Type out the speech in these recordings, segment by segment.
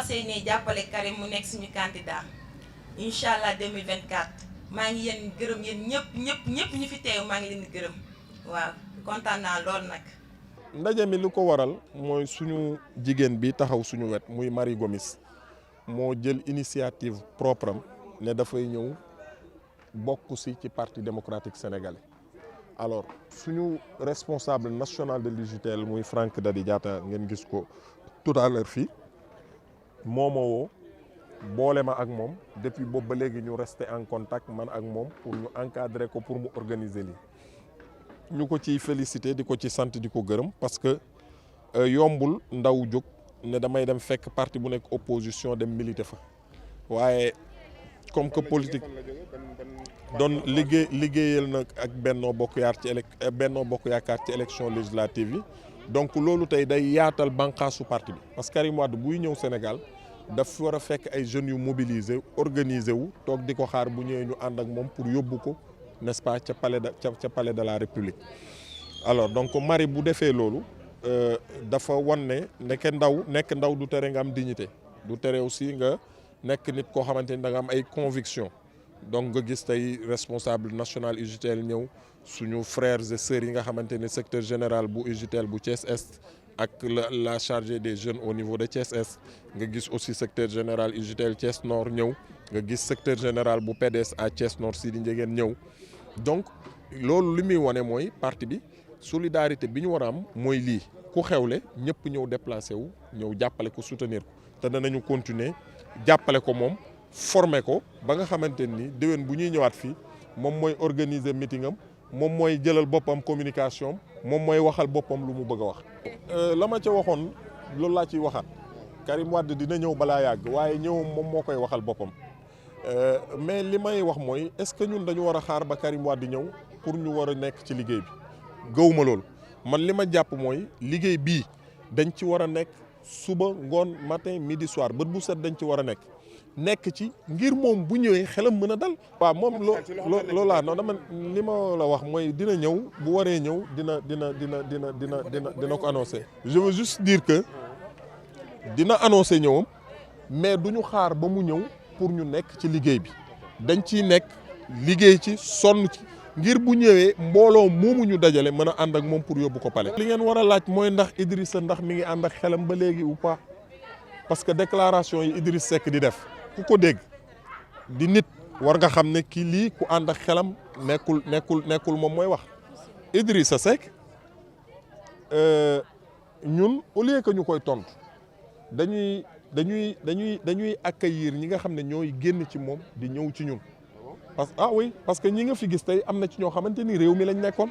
fas yéenee jàppale Karim mu nekk suñu candidat incha allah 2024 maa ngi yéen gërëm yéen ñëpp ñu fi teew maa ngi leen di gërëm waaw kontaan naa lool nag. ndaje mi lu ko waral mooy suñu jigéen bi taxaw suñu wet muy Marie Gomis moo jël initiative propre am ne dafay ñëw bokk ci parti démocratique sénégalais. alors suñu responsable national de l'UJTL muy Franck Dadi Diatta ngeen gis ko tout à l'heure fii moo ma woo boole ma ak moom depuis boobu ba léegi ñu resté en contact man ak moom pour ñu encadrer ko pour mu organiser lii ñu ko ciy féliciter di ko ci sant di ko gërëm parce que yombul ndaw jóg ne damay dem fekk parti bu nekk opposition dem militer fa waaye comme que politique doon liggéeyal na ak Benno Bokk Yaakaar ci élection législative yi donc loolu tey day yaatal bànqaasu parti bi parce que Karim Wade buy ñëw Sénégal daf war a fekk ay jeunes yu mobilisé organisé wu toog di ko xaar bu ñëwee ñu ànd ak moom pour yóbbu ko n'est-ce pas ca palais de la République. alors donc Marie bu defee loolu dafa wan ne nekk ndaw du tere nga am dignité du tere aussi nga nekk nit koo xamante ni da nga am ay conviction donc nga gis tey responsable national UJTL ñëw suñu frères et sœurs yi nga xamante ni secteur général bu UJTL bu Thiès Est ak la chargée des jeunes au niveau de Thiès Est nga gis aussi secteur général UJTL Thiès Nord ñëw nga gis secteur général bu PDS à Thiès Nord Sidi Ndiégène ñëw donc loolu li muy wane mooy parti bi solidarité bi ñu war a am mooy lii ku xewle ñëpp ñëw déplacé wu ñëw jàppale ko soutenir ko te danañu continuer jàppale ko moom former ko ba nga xamante ni déwén bu ñuy ñëwaat fii moom mooy organiser meeting am moom mooy jëlal boppam communication moom mooy waxal boppam lu mu bëgg a wax. la ma ca waxoon loolu laa ciy waxaat Karim Wade dina ñëw balaa yàgg waaye ñëwam moom moo koy waxal boppam mais li may wax mooy est-ce que ñun dañu war a xaar ba Karim Wade ñëw pour ñu war a nekk ci liggéey bi gëwuma loolu man li ma jàpp mooy liggéey bii dañ ci war a nekk suba ngoon matin midi soir bët bu set dañ ci war a nekk ci ngir moom bu ñëwee xelam mën a dal. waaw moom loolu laa non dama li ma la wax mooy dina ñëw bu waree ñëw dina ko annoncer. je veux juste dire que dina annoncer ñëwam mais du ñu xaar ba mu ñëw pour ñu nekk ci liggéey bi dañ ciy nekk liggéey ci sonn ci ngir bu ñëwee mbooloo moomu ñu dajale mën a ànd ak moom pour yóbbu ko palais. li ngeen war a laaj mooy ndax Idrissa ndax mi ngi ànd ak xelam ba léegi ou pas parce que déclaration yi Idriss Seck di def. ku ko dégg di nit war nga xam ne kii lii ku ànd ak xelam nekkul moom mooy wax Idrissa Seck ñun au lieu que ñu koy tontu dañuy accueillir ñi nga xam ne ñooy génn ci moom di ñëw ci ñun parce que ñi nga fi gis tey am na ci ñoo xamante ni réew mi lañ nekkoon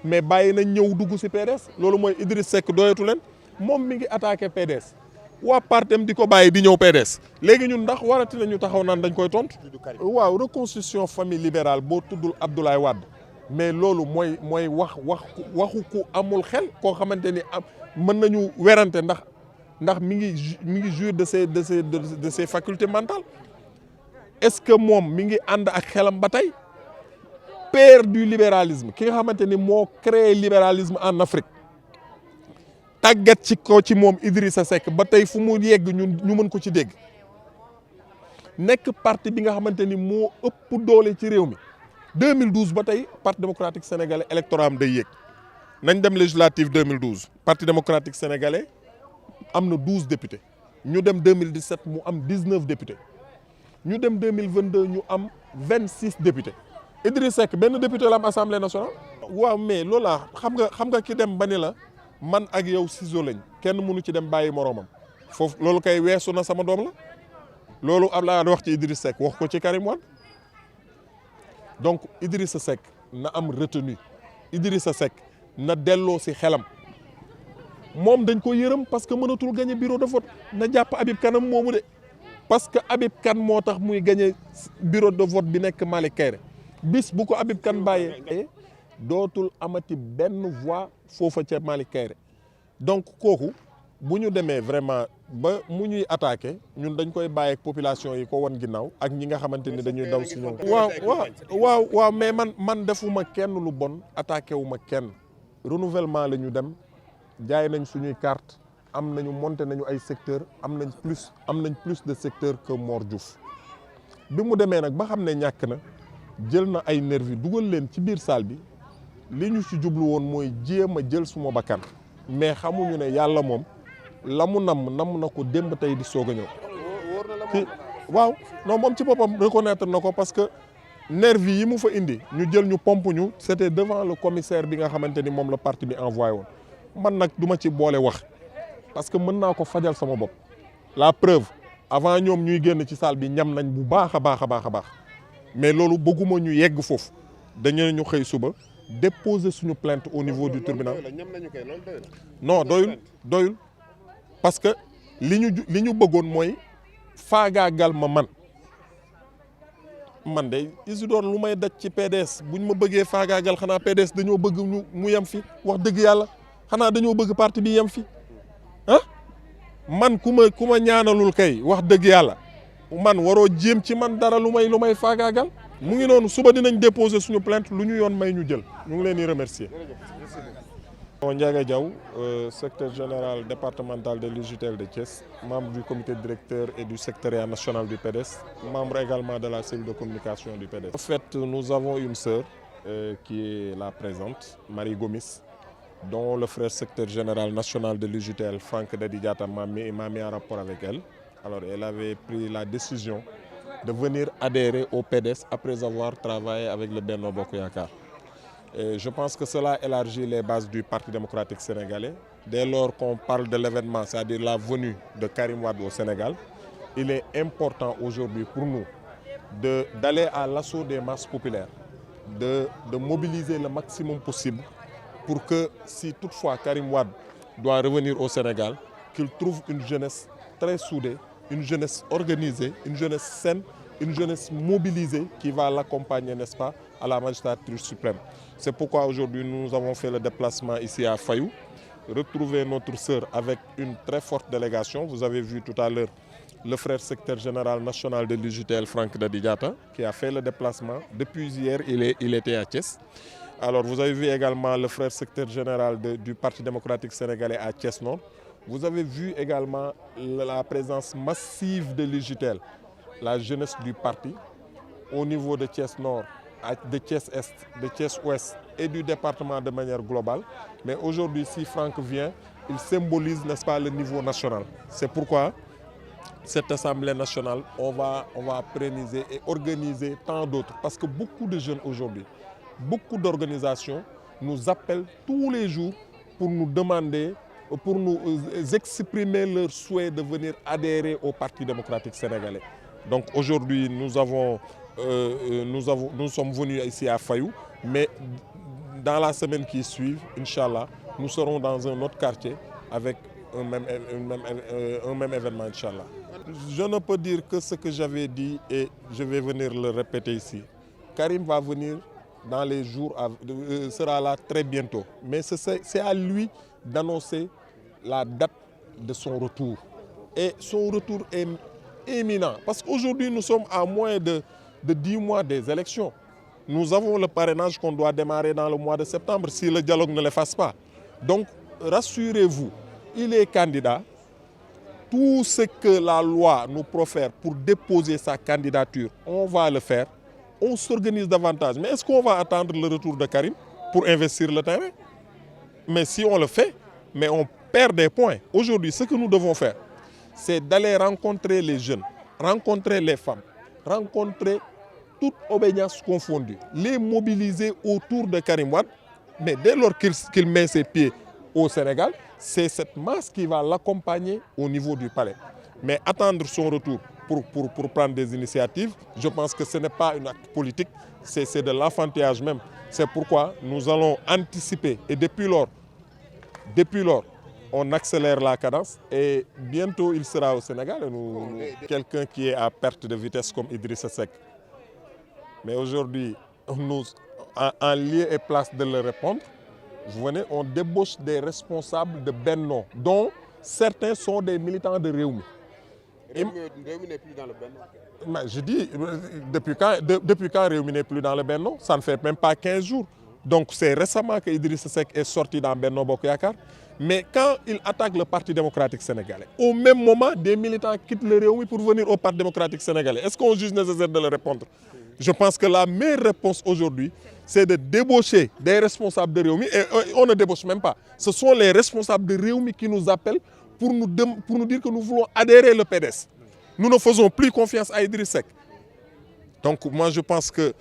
mais bàyyi nañ ñëw dugg ci PDS loolu mooy Idriss Seck doyatu leen moom mi ngi attaqué PDS waa partem di ko bàyyi di ñëw PDS léegi ñun ndax warati nañu taxaw naan dañ koy tontu. waaw reconstitution famille libérale boo tuddul Abdoulaye Wade mais loolu mooy waxu ku amul xel koo xamante ni mën nañu werante ndax mi ngi jouir de ses facultés mentales est-ce que moom mi ngi ànd ak xelam ba tey père du libéralisme ki nga xamante ni moo créé libéralisme en Afrique. tàggat ci moom Idrissa Seck ba tey fu mu yegg ñu mën ko ci dégg nekk parti bi nga xamante ni moo ëpp doole ci réew mi 2012 ba tey parti démocratique sénégalais électorat am day yéeg nañ dem législative 2012 parti démocratique sénégalais am na 12 députés ñu dem 2017 mu am 19 députés ñu dem 2022 ñu am 26 députés Idrissa Seck benn député la am assemblée nationale. waaw mais loolu laa xam nga ki dem ba ni la. man ak yow ciseau lañ kenn mënu ci dem bàyyi moroomam foofu loolu kay weesu na sama doom la loolu Abdoulaye wax ci Idrissa Seck wax ko ci Karim Wade donc Idrissa Seck na am retenu Idrissa Seck na delloo si xelam moom dañ ko yërëm parce que mënatul gagner bureau de vote na jàpp Habib Kanam moomu de parce que Habib Kane moo tax muy gagner bureau de vote bi nekk Malick Kayre bis bu ko Habib Kane bàyyee dootul amati benn voix foofa ca Malick Kayre donc kooku bu ñu demee vraiment ba mu ñuy attaqué ñun dañ koy bàyyi ak population yi ko wan ginnaaw ak ñi nga xamante ni dañuy daw si ñoom. waaw mais man defuma kenn lu bon attaqué wu ma kenn renouvellement la ñu dem jaay nañ suñuy carte am nañu monté nañu ay secteurs am nañ plus de secteurs que Mor Diouf bi mu demee nag ba xam ne ñàkk na jël na ay nervi dugal leen ci biir salle bi li ñu ci jublu woon mooy jéem a jël suma bakkan mais xamuñu ne yàlla moom la mu namm na ko démb tey di soog a ñëw. waaw non moom ci boppam reconnaître na ko parce que nervi yi mu fa indi ñu jël ñu pompe ñu c'était devant le commissaire bi nga xamante ni moom la parti bi envoyé woon man nag du ma ci boole wax parce que mën naa ko fajal sama bopp. la preuve avant ñoom ñuy génn ci salle bi ñam nañ bu baax a baax mais loolu bëgguma ñu yegg foofu dañu ñu xëy suba déposer suñu plainte au niveau du tribunal. non doyul parce que li ñu bëggoon mooy faagaagal ma man de Isidore lu may daj ci PDS buñ ma bëggee faagaagal xanaa PDS dañoo bëgg mu yem fi wax dëgg yàlla xanaa dañoo bëgg parti bi yem fi ah man ku ma ñaanalul kay wax dëgg yàlla man waroo jéem ci man dara lu may faagaagal mu ngi noonu suba dinañ déposer suñu plainte lu ñu yoon may ñu jël ñu ngi leen di remercier. Ndiaga Diaw, secrétaire général départemental de l'UJTL de Thiès, membre du comité directeur et du secrétariat national du PDS, membre également de la cellule de communication du PDS. En fait, nous avons une sœur qui est là présente, Marie Gomis, dont le frère secrétaire général national de l'UJTL, Franck Dadi Diatta, m'a mis en rapport avec elle. Alors, elle avait pris la décision de venir adhérer au PDS après avoir travaillé avec le Benno Bokk Yakaar. Et je pense que cela élargit les bases du Parti démocratique sénégalais. Dès lors qu'on parle de l'événement, c'est-à-dire la venue de Karim Wade au Sénégal, il est important aujourd'hui pour nous d'aller à l'assaut des masses populaires, de mobiliser le maximum possible pour que si toutefois Karim Wade doit revenir au Sénégal, qu'il trouve une jeunesse très soudée, une jeunesse organisée, une jeunesse saine, une jeunesse mobilisée qui va l'accompagner, n'est-ce pas, à la magistrature suprême. C'est pourquoi aujourd'hui nous avons fait le déplacement ici à Fayou, retrouver notre sœur avec une très forte délégation. Vous avez vu tout à l'heure le frère secrétaire général national de l'UJTL, Franck Dadi Diatta, qui a fait le déplacement. Depuis hier, il était à Thiès. Alors vous avez vu également le frère secrétaire général du Parti démocratique sénégalais à Thiès Nord. Vous avez vu également la présence massive de l'UJTL, la jeunesse du parti, au niveau de Thiès Nord, de Thiès Est, de Thiès Ouest et du département de manière globale. Mais aujourd'hui, si Franck vient, il symbolise, n'est-ce pas, le niveau national. C'est pourquoi cette Assemblée nationale, on va pérenniser et organiser tant d'autres. Parce que beaucoup de jeunes aujourd'hui, beaucoup d'organisations nous appellent tous les jours pour nous demander, pour nous exprimer leur souhait de venir adhérer au Parti démocratique sénégalais. Donc aujourd'hui, nous sommes venus ici à Fayou, mais dans la semaine qui suit, Inch'Allah, nous serons dans un autre quartier avec un même événement, Inch'Allah. Je ne peux dire que ce que j'avais dit et je vais venir le répéter ici. Karim va venir dans les jours, sera là très bientôt. Mais c'est à lui d'annoncer la date de son retour. Et son retour est éminent. Parce qu'aujourd'hui, nous sommes à moins de 10 mois des élections. Nous avons le parrainage qu'on doit démarrer dans le mois de septembre si le dialogue ne l'efface pas. Donc, rassurez-vous, il est candidat. Tout ce que la loi nous profère pour déposer sa candidature, on va le faire. On s'organise davantage. Mais est-ce qu'on va attendre le retour de Karim pour investir le terrain? Mais si on le fait, mais on perd des points. Aujourd'hui, ce que nous devons faire, c'est d'aller rencontrer les jeunes, rencontrer les femmes, rencontrer toute obédience confondue, les mobiliser autour de Karim Wade. Mais dès lors qu'il met ses pieds au Sénégal, c'est cette masse qui va l'accompagner au niveau du palais. Mais attendre son retour pour prendre des initiatives, je pense que ce n'est pas un acte politique, c'est de l'enfantillage même. C'est pourquoi nous allons anticiper. Et depuis lors, on accélère la cadence et bientôt il sera au Sénégal. Quelqu'un qui est à perte de vitesse comme Idrissa Seck. Mais aujourd'hui, nous, en lieu et place de le répondre, vous venez, on débauche des responsables de Benno, dont certains sont des militants de Rewmi. Rewmi n'est plus dans le Benno. Je dis, depuis quand Rewmi n'est plus dans le Benno? Ça ne fait même pas 15 jours. Donc c'est récemment que Idrissa Seck est sorti dans Benno Bokk Yakaar. Mais quand il attaque le Parti démocratique sénégalais, au même moment, des militants quittent le Rewmi pour venir au Parti démocratique sénégalais. Est-ce qu'on juge nécessaire de le répondre? Je pense que la meilleure réponse aujourd'hui, c'est de débaucher des responsables de Rewmi. Et on ne débauche même pas. Ce sont les responsables de Rewmi qui nous appellent pour nous dire que nous voulons adhérer au PDS. Nous ne faisons plus confiance à Idrissa Seck. Donc moi je pense que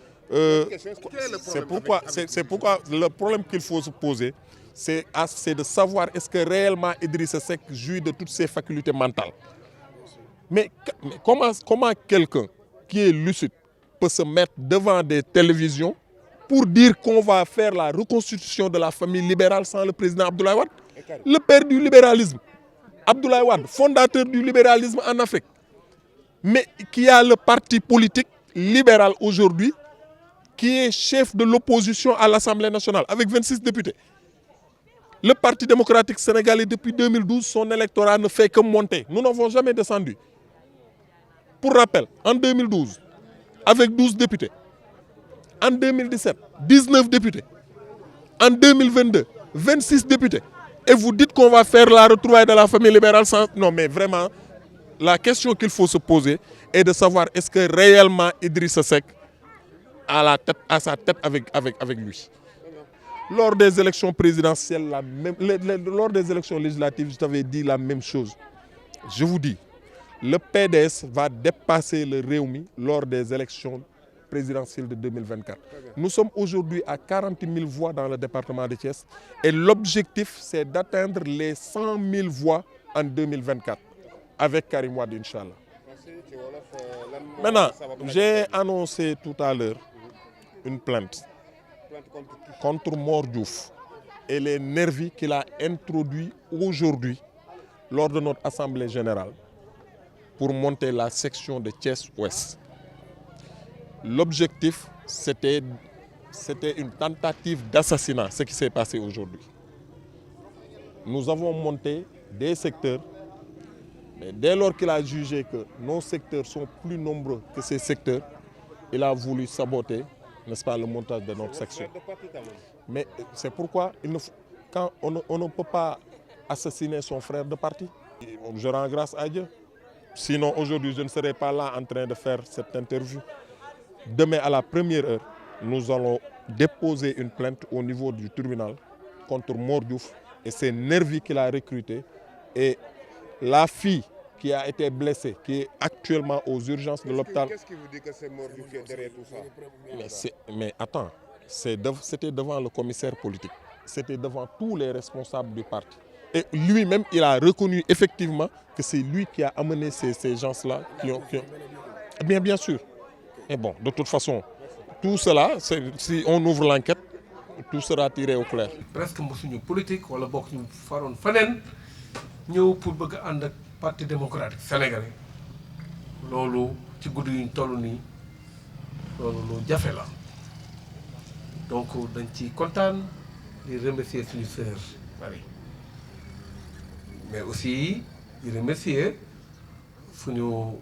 c'est pourquoi le problème qu'il faut se poser, c'est de savoir est-ce que réellement Idrissa Seck jouit de toutes ses facultés mentales. Mais comment quelqu'un qui est lucide peut se mettre devant des télévisions pour dire qu'on va faire la reconstitution de la famille libérale sans le président Abdoulaye Wade, le père du libéralisme, Abdoulaye Wade, fondateur du libéralisme en Afrique, mais qui a le parti politique libéral aujourd'hui, qui est chef de l'opposition à l'Assemblée nationale avec 26 députés. Le Parti démocratique sénégalais, depuis 2012, son électorat ne fait que monter. Nous n'avons jamais descendu. Pour rappel, en 2012, avec 12 députés. En 2017, 19 députés. En 2022, 26 députés. Et vous dites qu'on va faire la retrouvaille de la famille libérale sans... Non, mais vraiment, la question qu'il faut se poser est de savoir est-ce que réellement Idrissa Seck a sa tête avec lui. Lors des élections présidentielles, lors des élections législatives, je t'avais dit la même chose. Je vous dis, le PDS va dépasser le Rewmi lors des élections présidentielles de 2024. Nous sommes aujourd'hui à 40 000 voix dans le département de Thiès et l'objectif, c'est d'atteindre les 100 000 voix en 2024 avec Karim Wade, Inch'Allah. Maintenant, j'ai annoncé tout à l'heure une plainte contre Mor Diouf et les nervis qu'il a introduits aujourd'hui lors de notre assemblée générale pour monter la section de Thiès-Ouest. L'objectif, c'était une tentative d'assassinat, ce qui s'est passé aujourd'hui. Nous avons monté des secteurs, mais dès lors qu'il a jugé que nos secteurs sont plus nombreux que ces secteurs, il a voulu saboter, n'est-ce pas, le montage de notre section. Mais c'est pourquoi quand on ne peut pas assassiner son frère de parti. Je rends grâce à Dieu. Sinon, aujourd'hui, je ne serais pas là en train de faire cette interview. Demain, à la première heure, nous allons déposer une plainte au niveau du tribunal contre Mor Diouf et ses nervis qu'il a recrutés et la fille qui a été blessée, qui est actuellement aux urgences de l'hôpital. Qu'est-ce qui vous dit que c'est Mor Diouf qui est derrière tout ça? Mais attends, c'était devant le commissaire politique, c'était devant tous les responsables du parti. Et lui-même, il a reconnu effectivement que c'est lui qui a amené ces gens-là qui ont... Bien sûr. Et bon, de toute façon, tout cela, si on ouvre l'enquête, tout sera tiré au clair. Presque mosuñu politique wala bokk ñu faroon feneen ñëw pour bëgg a ànd ak parti démocratique sénégalais loolu ci guddi yuñ toll nii loolu lu jafe la donc dañ ci kontaan di remercier suñu sœur Marie mais aussi di remercier suñu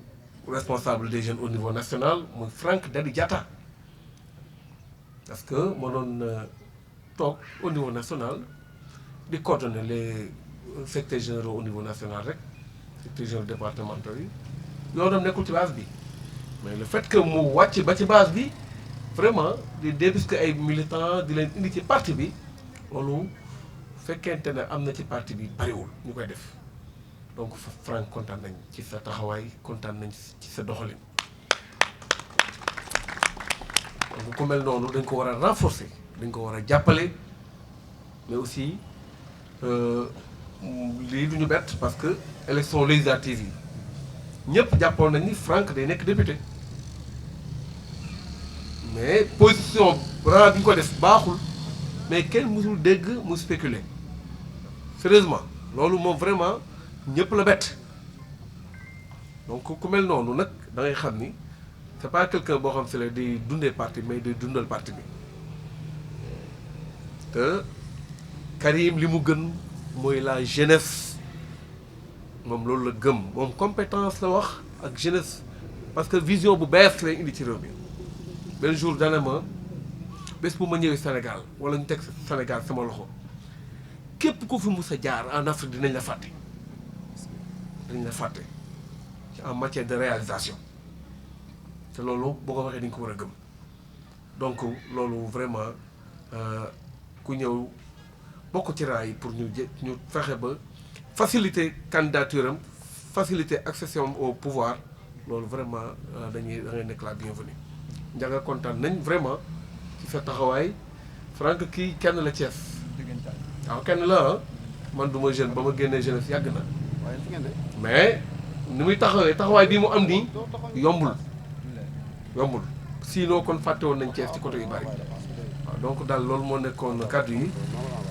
responsable des jeunes au niveau national muy Franck Dadi Diatta parce que moo doon toog au niveau national di coordonner les secrétaires généraux au niveau national rek secrétaires généraux départementaux yi yoonam nekkul ci base bi mais le fait que mu wàcc ba ci base bi vraiment di débusquer ay militants di leen indi ci parti bi loolu fekkente ne am na ci parti bi bariwul ñu koy def donc Franck kontaan nañ ci sa taxawaay kontaan nañ ci sa doxalin donc ku mel noonu dañ ko war a renforcer dañ ko war a jàppale mais aussi lii du ñu bett parce que élection législative yi ñëpp jàppoon nañ ni Franck day nekk député mais position rang bi ñu ko def baaxul mais kenn mësul dégg mu spéculer sérieusement loolu moom vraiment ñëpp la bett donc ku mel noonu nag da ngay xam ni c'est pas quelqu'un boo xam si la day dundee parti mais day dundal parti bi te Karim li mu gën mooy la jeunesse moom loolu la gëm moom compétence la wax ak jeunesse parce que vision bu bees lay indi ci réew mi benn jour dana ma bés bu ma ñëwee Sénégal wala ñu teg Sénégal sama loxo képp ku fi mus a jaar en Afrique dinañ la fàtte en matière de réalisation te loolu boo ko waxee dañ ko war a gëm donc loolu vraiment ku ñëw bokk ci raay pour ñu fexe ba faciliter candidature am faciliter accession au pouvoir loolu vraiment da ngay nekk la bienvenue. Ndiaga kontaan nañ vraiment ci sa taxawaay Franck kii kenn la Thiès waaw kenn la man du ma jeune ba ma génnee jeunesse yàgg na mais ni muy taxawaay bii mu am nii yombul sinon kon fàtte woon nañ Thiès ci côté yu bari waaw donc daal loolu moo nekkoon kàddu yi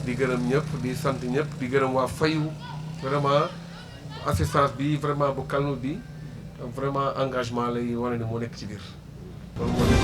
di gërëm ñëpp di sant ñëpp di gërëm waa fayu vraiment assistance bi vraiment bu calme bi vraiment engagement lay wane ne moo nekk ci biir loolu moo